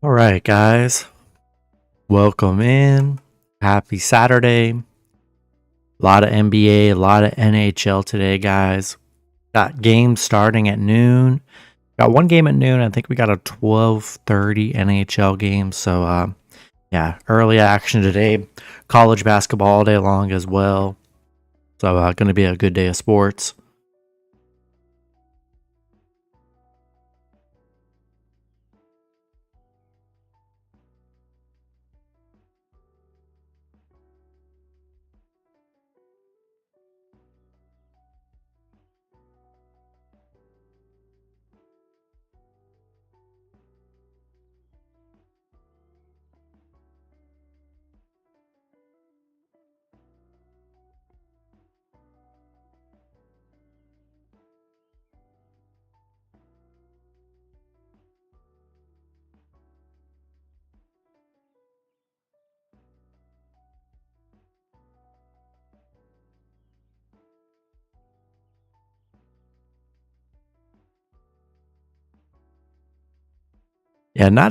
All right, guys. Welcome in. Happy Saturday. A lot of NBA, a lot of NHL today, guys. Got games starting at noon. Got one game at noon. I think we got a 12:30 NHL game. So, yeah, early action today. College basketball all day long as well. So, going to be a good day of sports. Yeah,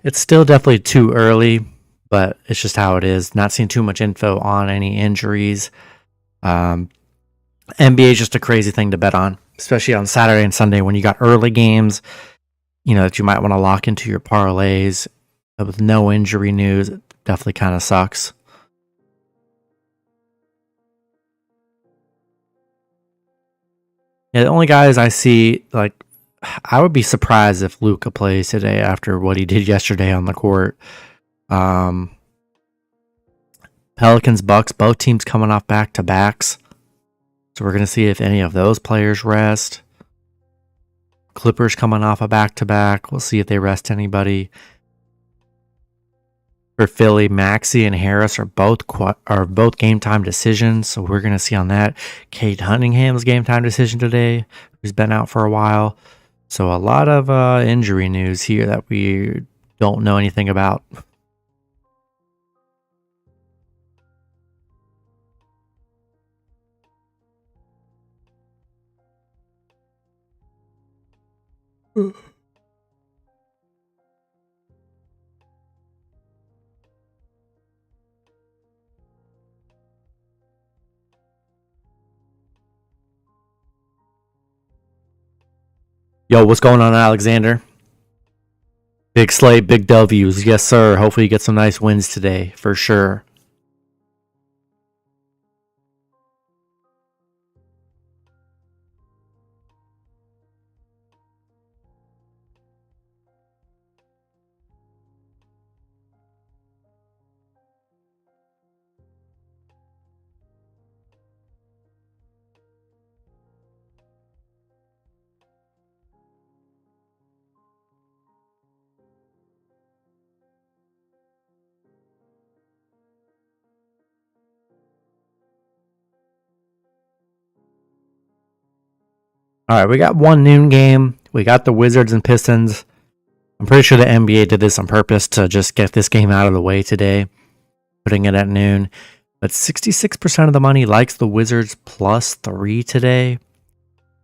it's still definitely too early, but it's just how it is. Not seeing too much info on any injuries. Um, NBA is just a crazy thing to bet on, especially on Saturday and Sunday when you got early games, that you might want to lock into your parlays. But with no injury news, it definitely kind of sucks. Yeah, the only guys I see, I would be surprised if Luka plays today after what he did yesterday on the court. Um, Pelicans, Bucks, both teams coming off back-to-backs. So we're going to see if any of those players rest. Clippers coming off a back-to-back. We'll see if they rest anybody. For Philly, Maxey and Harris are both game time decisions, so we're going to see on that. Cade Cunningham's game time decision today, who's been out for a while. So a lot of injury news here that we don't know anything about. Yo, what's going on, Alexander? Big slate, big W's. Yes, sir. Hopefully you get some nice wins today, for sure. All right, we got one noon game. We got the Wizards and Pistons. I'm pretty sure the NBA did this on purpose to just get this game out of the way today, putting it at noon. But 66% of the money likes the Wizards +3 today.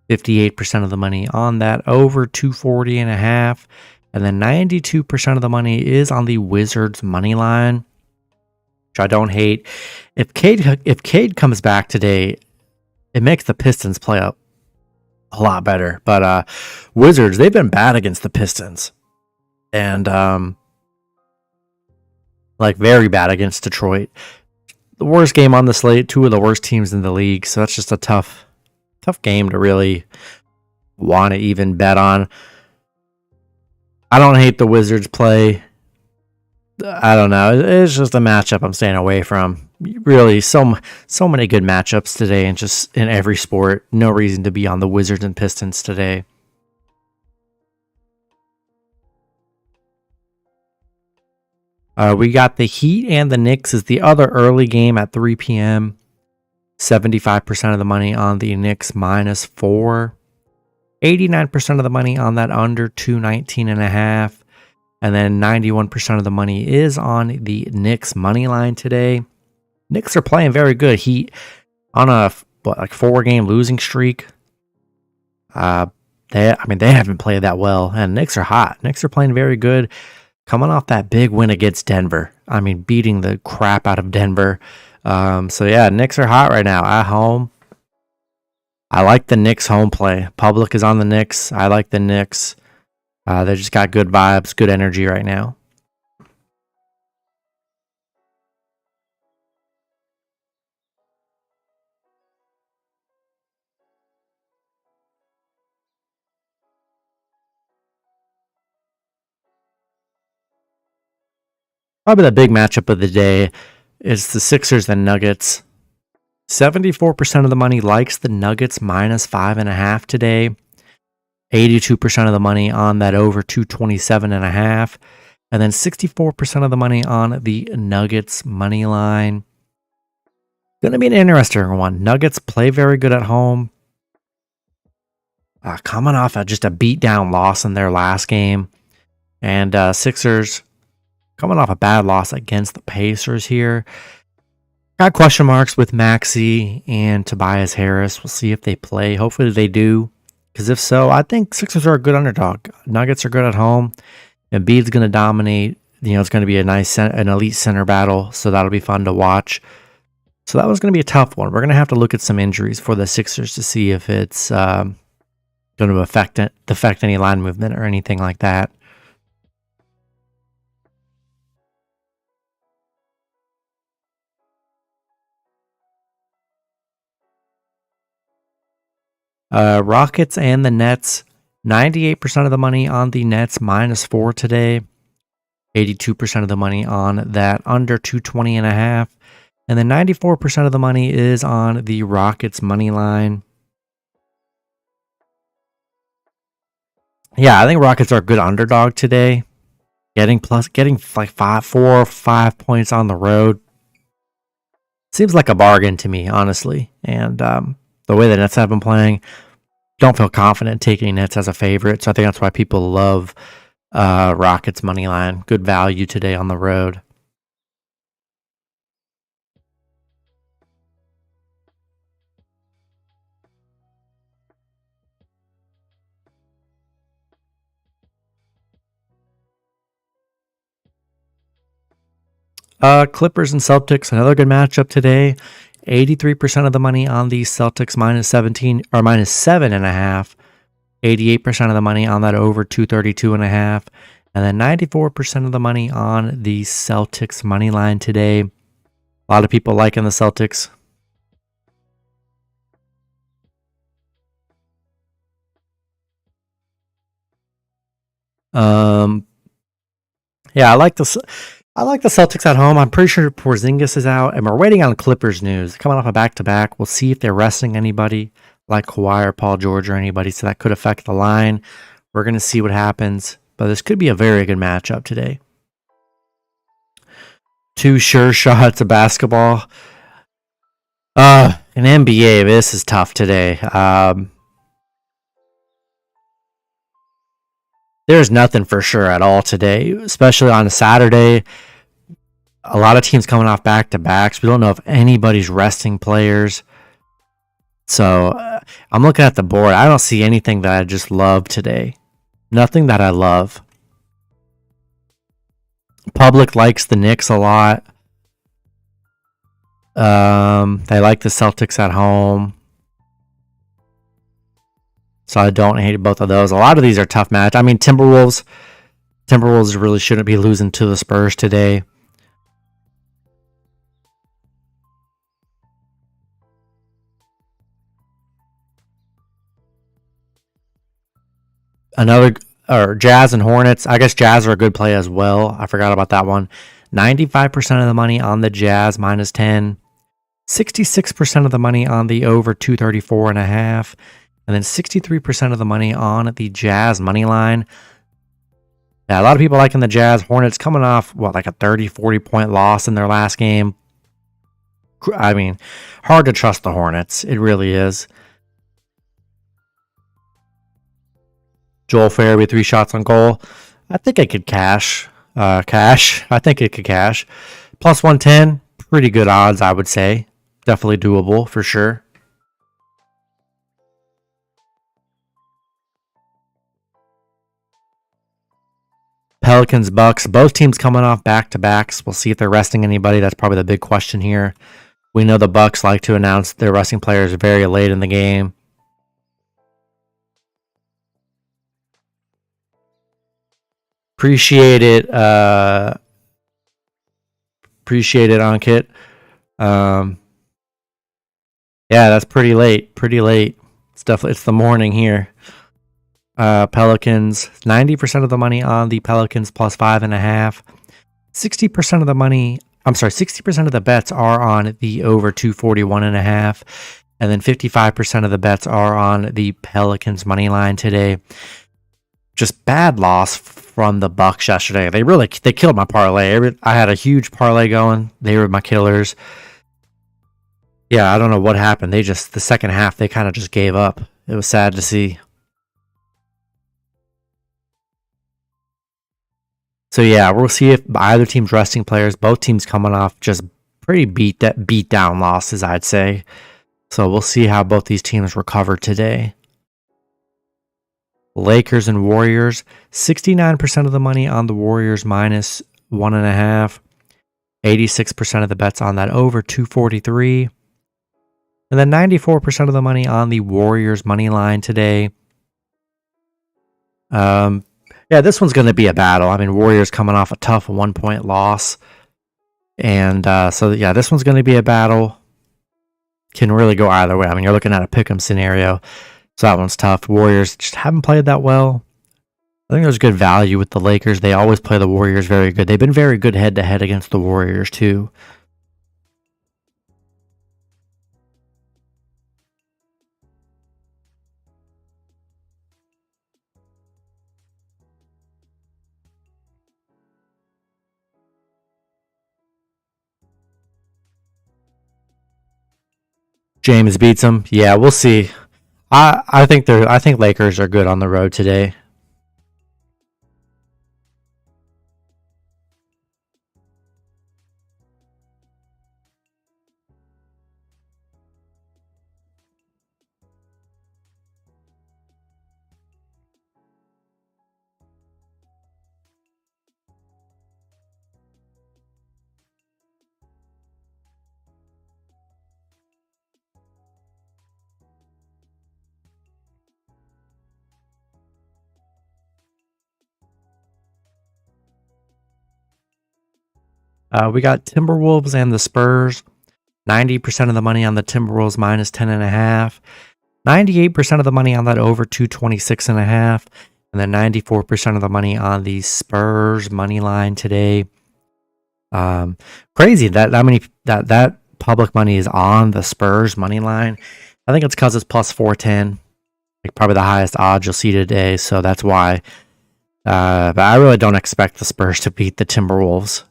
58% of the money on that over 240.5. And then 92% of the money is on the Wizards money line, which I don't hate. If Cade comes back today, it makes the Pistons play up a lot better. But Wizards, they've been bad against the Pistons. And very bad against Detroit. The worst game on the slate, two of the worst teams in the league. So that's just a tough game to really want to even bet on. I don't hate the Wizards play. I don't know. It's just a matchup I'm staying away from. Really, so many good matchups today, and just in every sport. No reason to be on the Wizards and Pistons today. We got the Heat and the Knicks is the other early game at 3 p.m. 75% of the money on the Knicks -4. 89% of the money on that under 219.5. And then 91% of the money is on the Knicks money line today. Knicks are playing very good. Heat on a 4-game losing streak. They haven't played that well, and Knicks are hot. Knicks are playing very good. coming off that big win against Denver. I mean, beating the crap out of Denver. So yeah, Knicks are hot right now at home. I like the Knicks home play. Public is on the Knicks. I like the Knicks. They just got good vibes, good energy right now. Probably the big matchup of the day is the Sixers and Nuggets. 74% of the money likes the Nuggets minus 5.5 today. 82% of the money on that over 227.5. And then 64% of the money on the Nuggets money line. Going to be an interesting one. Nuggets play very good at home. Coming off just a beatdown loss in their last game. And Sixers coming off a bad loss against the Pacers here. Got question marks with Maxey and Tobias Harris. We'll see if they play. Hopefully they do. Because if so, I think Sixers are a good underdog. Nuggets are good at home. Embiid's going to dominate. It's going to be an elite center battle. So that'll be fun to watch. So that was going to be a tough one. We're going to have to look at some injuries for the Sixers to see if it's going to affect any line movement or anything like that. Rockets and the Nets, 98% of the money on the Nets minus 4 today. 82% of the money on that under 220.5. And then 94% of the money is on the Rockets money line. Yeah, I think Rockets are a good underdog today. Getting like 4 or 5 points on the road seems like a bargain to me, honestly. And the way the Nets have been playing, don't feel confident taking Nets as a favorite. So I think that's why people love Rockets money line. Good value today on the road. Clippers and Celtics, another good matchup today. 83% of the money on the Celtics minus 17 or minus 7.5. 88% of the money on that over 232.5. And then 94% of the money on the Celtics money line today. A lot of people liking the Celtics. Yeah, I like the Celtics at home. I'm pretty sure Porzingis is out, and we're waiting on Clippers news. Coming off a back-to-back, we'll see if they're resting anybody like Kawhi or Paul George or anybody, so that could affect the line. We're going to see what happens, but this could be a very good matchup today. 2 sure shots of basketball. In NBA, this is tough today. There's nothing for sure at all today, especially on a Saturday. A lot of teams coming off back-to-backs. We don't know if anybody's resting players. So I'm looking at the board. I don't see anything that I just love today. Nothing that I love. Public likes the Knicks a lot. They like the Celtics at home. So I don't hate both of those. A lot of these are tough match. I mean, Timberwolves really shouldn't be losing to the Spurs today. Jazz and Hornets. I guess Jazz are a good play as well. I forgot about that one. 95% of the money on the Jazz minus 10. 66% of the money on the over 234.5. And then 63% of the money on the Jazz money line. Yeah, a lot of people liking the Jazz. Hornets coming off, like a 30, 40-point loss in their last game. I mean, hard to trust the Hornets. It really is. Joel Farabee, 3 shots on goal. I think it could cash. I think it could cash. Plus 110, pretty good odds, I would say. Definitely doable for sure. Pelicans, Bucks, both teams coming off back-to-backs. We'll see if they're resting anybody. That's probably the big question here. We know the Bucks like to announce their resting players very late in the game. Appreciate it, Ankit. Yeah, that's pretty late. It's the morning here. Pelicans, 90% of the money on the Pelicans plus 5.5. 60% of the money, 60% of the bets are on the over 241.5. And then 55% of the bets are on the Pelicans money line today. Just bad loss from the Bucks yesterday. They killed my parlay. I had a huge parlay going. They were my killers. Yeah, I don't know what happened. The second half, they kind of just gave up. It was sad to see. So yeah, we'll see if either team's resting players. Both teams coming off just pretty beat down losses, I'd say. So we'll see how both these teams recover today. Lakers and Warriors, 69% of the money on the Warriors minus 1.5. 86% of the bets on that over 243. And then 94% of the money on the Warriors money line today. Yeah, this one's going to be a battle. I mean, Warriors coming off a tough 1-point loss. And so, yeah, this one's going to be a battle. Can really go either way. I mean, you're looking at a pick'em scenario. So that one's tough. Warriors just haven't played that well. I think there's good value with the Lakers. They always play the Warriors very good. They've been very good head-to-head against the Warriors, too. James beats them. Yeah, we'll see. I think Lakers are good on the road today. We got Timberwolves and the Spurs. 90% of the money on the Timberwolves minus 10.5. 98% of the money on that over 226.5. And then 94% of the money on the Spurs money line today. Crazy that public money is on the Spurs money line. I think it's because it's plus 410. Like probably the highest odds you'll see today. So that's why. But I really don't expect the Spurs to beat the Timberwolves.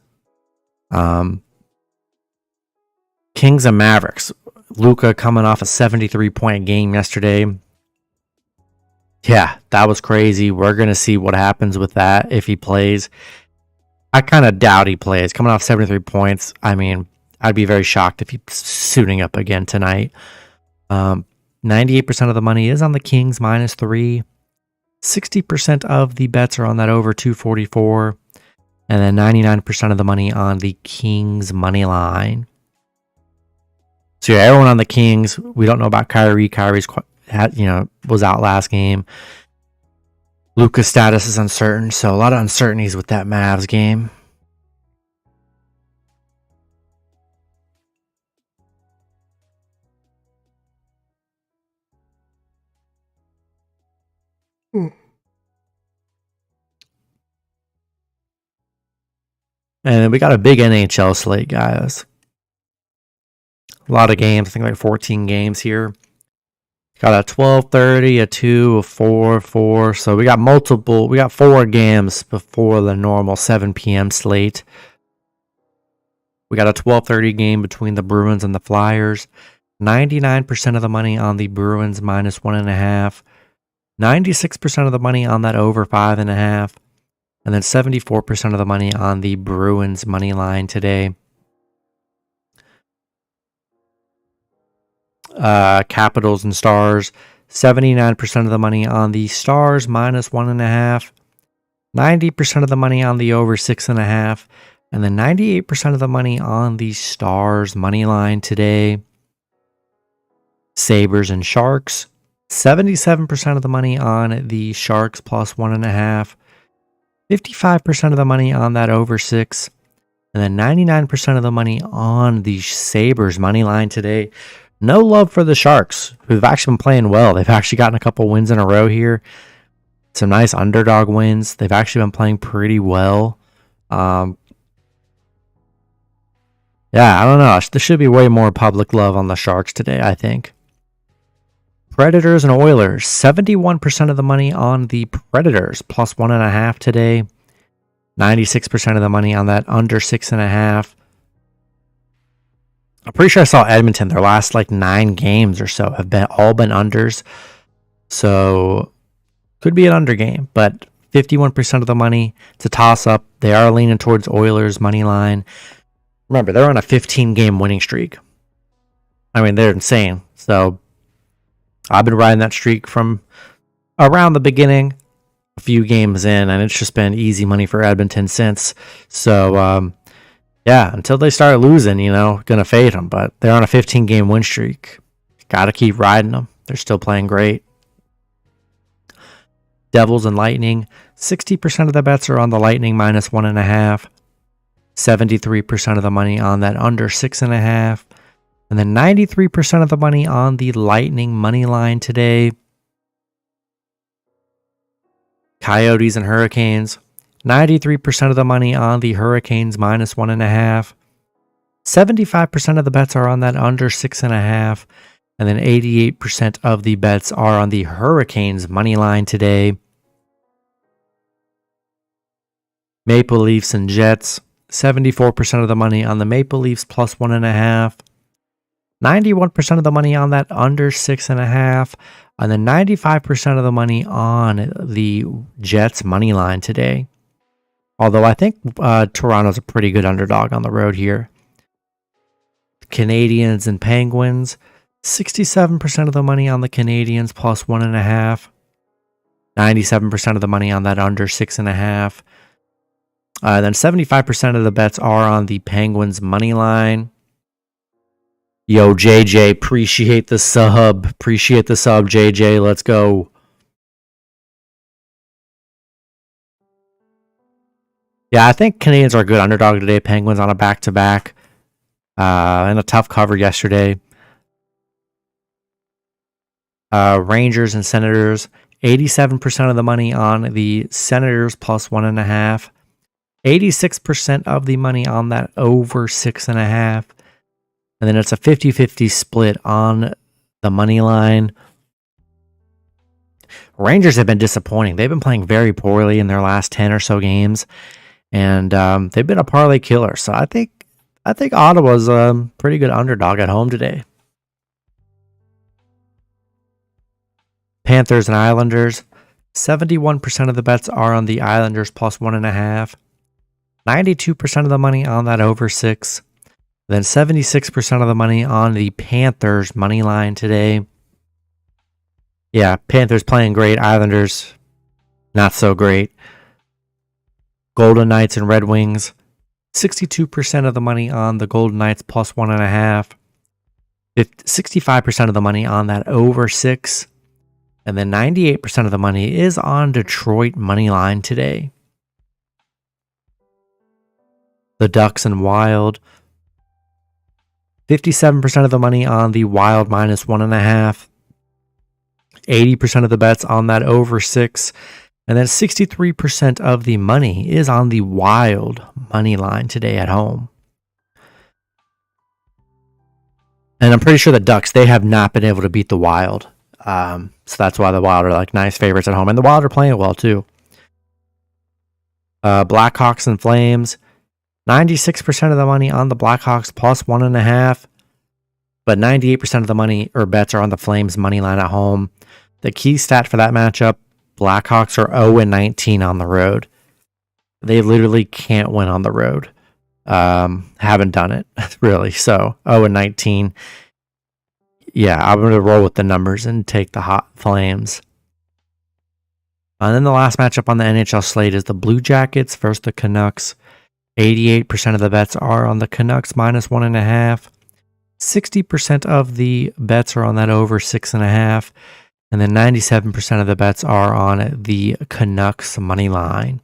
Kings and Mavericks. Luka coming off a 73-point game yesterday. Yeah, that was crazy. We're going to see what happens with that if he plays. I kind of doubt he plays. Coming off 73 points, I mean, I'd be very shocked if he's suiting up again tonight. 98% of the money is on the Kings minus 3. 60% of the bets are on that over 244. And then 99% of the money on the Kings money line. So yeah, everyone on the Kings. We don't know about Kyrie. Kyrie's was out last game. Luka's status is uncertain, so a lot of uncertainties with that Mavs game. And we got a big NHL slate, guys. A lot of games. I think like 14 games here. Got a 12:30, a 2, a 4, 4. So we got multiple. We got 4 games before the normal 7 p.m. slate. We got a 12:30 game between the Bruins and the Flyers. 99% of the money on the Bruins minus 1.5. 96% of the money on that over 5.5. And then 74% of the money on the Bruins money line today. Capitals and Stars. 79% of the money on the Stars minus 1.5. 90% of the money on the over 6.5, and then 98% of the money on the Stars money line today. Sabres and Sharks, 77% of the money on the Sharks plus 1.5, 55% of the money on that over 6, and then 99% of the money on the Sabres money line today. No love for the Sharks, who've actually been playing well. They've actually gotten a couple wins in a row here. Some nice underdog wins. They've actually been playing pretty well. Yeah, I don't know. There should be way more public love on the Sharks today, I think. Predators and Oilers, 71% of the money on the Predators, plus 1.5 today. 96% of the money on that under 6.5. I'm pretty sure I saw Edmonton, their last 9 games or so have all been unders. So could be an under game, but 51% of the money. It's a toss up. They are leaning towards Oilers money line. Remember, they're on a 15-game winning streak. I mean, they're insane. So I've been riding that streak from around the beginning, a few games in, and it's just been easy money for Edmonton since. So, yeah, until they start losing, gonna fade them. But they're on a 15-game win streak. Got to keep riding them. They're still playing great. Devils and Lightning, 60% of the bets are on the Lightning minus 1.5. 73% of the money on that under 6.5. And then 93% of the money on the Lightning money line today. Coyotes and Hurricanes, 93% of the money on the Hurricanes minus 1.5. 75% of the bets are on that under 6.5. And then 88% of the bets are on the Hurricanes money line today. Maple Leafs and Jets, 74% of the money on the Maple Leafs plus 1.5. 91% of the money on that under 6.5, and then 95% of the money on the Jets money line today. Although I think Toronto's a pretty good underdog on the road here. Canadians and Penguins, 67% of the money on the Canadians plus 1.5. 97% of the money on that under 6.5. Then 75% of the bets are on the Penguins money line. Yo, JJ, appreciate the sub. Appreciate the sub, JJ. Let's go. Yeah, I think Canadians are a good underdog today. Penguins on a back-to-back. And a tough cover yesterday. Rangers and Senators. 87% of the money on the Senators plus 1.5. 86% of the money on that over 6.5. And then it's a 50-50 split on the money line. Rangers have been disappointing. They've been playing very poorly in their last 10 or so games. And they've been a parlay killer. So I think Ottawa's a pretty good underdog at home today. Panthers and Islanders. 71% of the bets are on the Islanders plus 1.5. 92% of the money on that over 6. Then 76% of the money on the Panthers money line today. Yeah, Panthers playing great. Islanders not so great. Golden Knights and Red Wings. 62% of the money on the Golden Knights plus 1.5. 65% of the money on that over 6. And then 98% of the money is on Detroit money line today. The Ducks and Wild. 57% of the money on the Wild minus 1.5. 80% of the bets on that over 6. And then 63% of the money is on the Wild money line today at home. And I'm pretty sure the Ducks, they have not been able to beat the Wild. So that's why the Wild are nice favorites at home. And the Wild are playing well too. Blackhawks and Flames. 96% of the money on the Blackhawks plus 1.5. But 98% of the money or bets are on the Flames money line at home. The key stat for that matchup, Blackhawks are 0-19 on the road. They literally can't win on the road. Haven't done it, really. So 0-19. Yeah, I'm going to roll with the numbers and take the hot Flames. And then the last matchup on the NHL slate is the Blue Jackets versus the Canucks. 88% of the bets are on the Canucks minus 1.5. 60% of the bets are on that over 6.5. And then 97% of the bets are on the Canucks money line.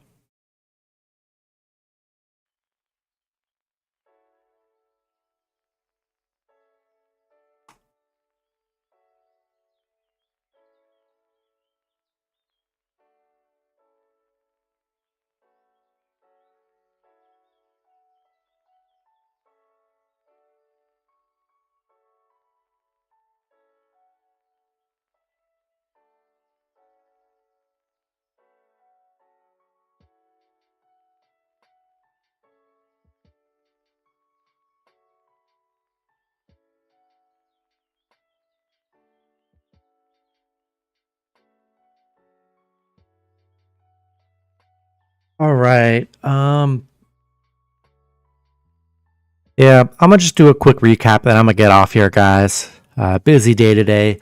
All right. Yeah, I'm gonna just do a quick recap, and I'm gonna get off here, guys. Busy day today,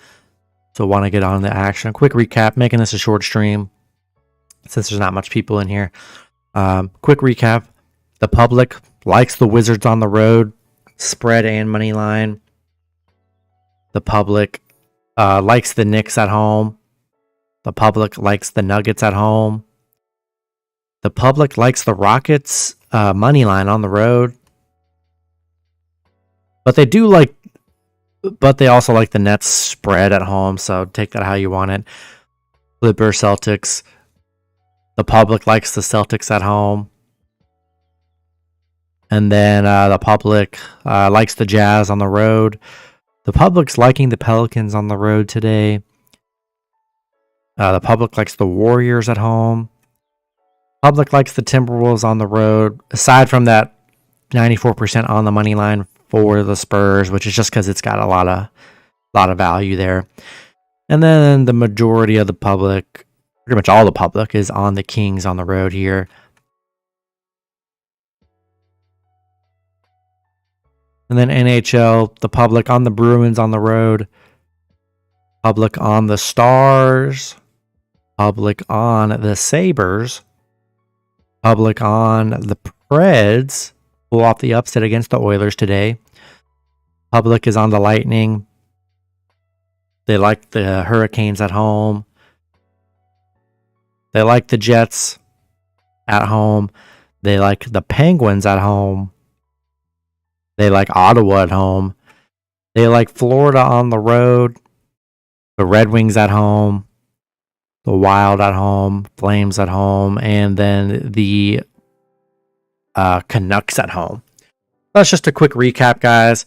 so want to get on the action. Quick recap, making this a short stream since there's not much people in here. Quick recap: the public likes the Wizards on the road, spread and money line. The public likes the Knicks at home. The public likes the Nuggets at home. The public likes the Rockets money line on the road. But they also like the Nets spread at home, so take that how you want it. Clippers, Celtics. The public likes the Celtics at home. And then the public likes the Jazz on the road. The public's liking the Pelicans on the road today. The public likes the Warriors at home. Public likes the Timberwolves on the road. Aside from that 94% on the money line for the Spurs, which is just because it's got a lot of value there. And then the majority of the public, pretty much all the public, is on the Kings on the road here. And then NHL, the public on the Bruins on the road. Public on the Stars. Public on the Sabres. Public on the Preds. Pull off the upset against the Oilers today. Public is on the Lightning. They like the Hurricanes at home. They like the Jets at home. They like the Penguins at home. They like Ottawa at home. They like Florida on the road. The Red Wings at home. The Wild at home. Flames at home. And then the Canucks at home. That's just a quick recap, guys.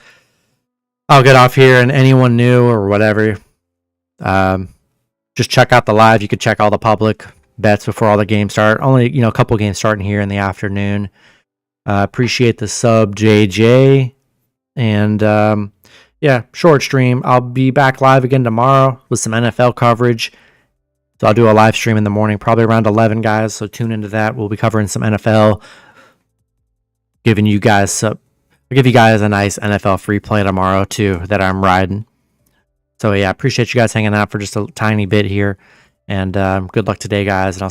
I'll get off here, and anyone new or whatever, just check out the live. You could check all the public bets before all the games start. Only, a couple games starting here in the afternoon. Appreciate the sub, JJ. And yeah, short stream. I'll be back live again tomorrow with some NFL coverage. So I'll do a live stream in the morning, probably around 11, guys. So tune into that. We'll be covering some NFL. I'll give you guys a nice NFL free play tomorrow too that I'm riding. So yeah, appreciate you guys hanging out for just a tiny bit here, and good luck today, guys. And I'll see